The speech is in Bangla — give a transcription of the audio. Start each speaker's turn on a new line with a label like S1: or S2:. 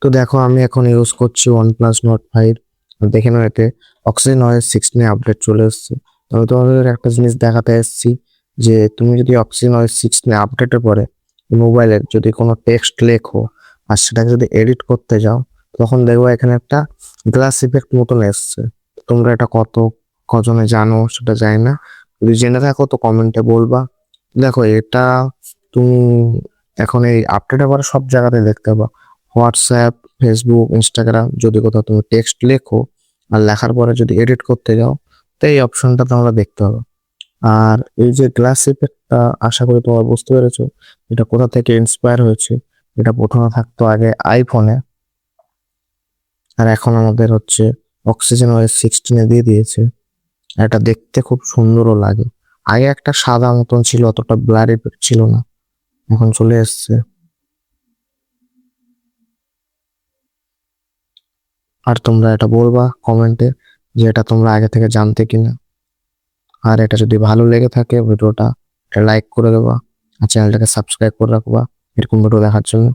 S1: তো দেখো আমি এখন ইউজ করছি OnePlus Nord 5। দেখে নাও এতে অক্সিজেন OS 16 আপডেট চলে এসেছে। তবে তোমাদের একটা জিনিস দেখাতে এসেছি যে তুমি যদি অক্সিজেন OS 16 আপডেটের পরে মোবাইলের যদি কোনো টেক্সট লেখো আর সেটাকে যদি এডিট করতে যাও, তখন দেখবো এখানে একটা গ্লাস ইফেক্ট মতন এসছে। তোমরা এটা কজনে জানো সেটা জানি না, যদি জেনে থাকো তো কমেন্টে বলবা। দেখো এটা তুমি এখন এই আপডেটের পরে সব জায়গাতে দেখতে পাবা, হোয়াটসঅ্যাপ, ফেসবুক, ইনস্টাগ্রাম। যদি কোথাও তুমি টেক্সট লেখো আর লেখার পরে যদি এডিট করতে যাও, তো এই অপশনটা তোমরা দেখতে পাবে। আর এই যে গ্লাস ইফেক্টটা, আশা করি তোমরা বুঝতে পেরেছো এটা কোথা থেকে ইন্সপায়ার হয়েছে। এটা প্রথমে থাকতো আগে আইফোনে, আর এখন আমাদের হচ্ছে অক্সিজেন OS 16 দিয়ে দিয়েছে। আর এটা দেখতে খুব সুন্দরও লাগে। আগে একটা সাদা মতন ছিল, অতটা ব্লার ইফেক্ট ছিল না, এখন চলে এসছে। আর তোমরা এটা বলবা কমেন্টে যে এটা তোমরা আগে থেকে জানতে কিনা। আর এটা যদি ভালো লেগে থাকে ভিডিওটা, লাইক করে দেবা আর চ্যানেলটাকে সাবস্ক্রাইব করে রাখবা এরকম ভিডিও দেখার জন্য।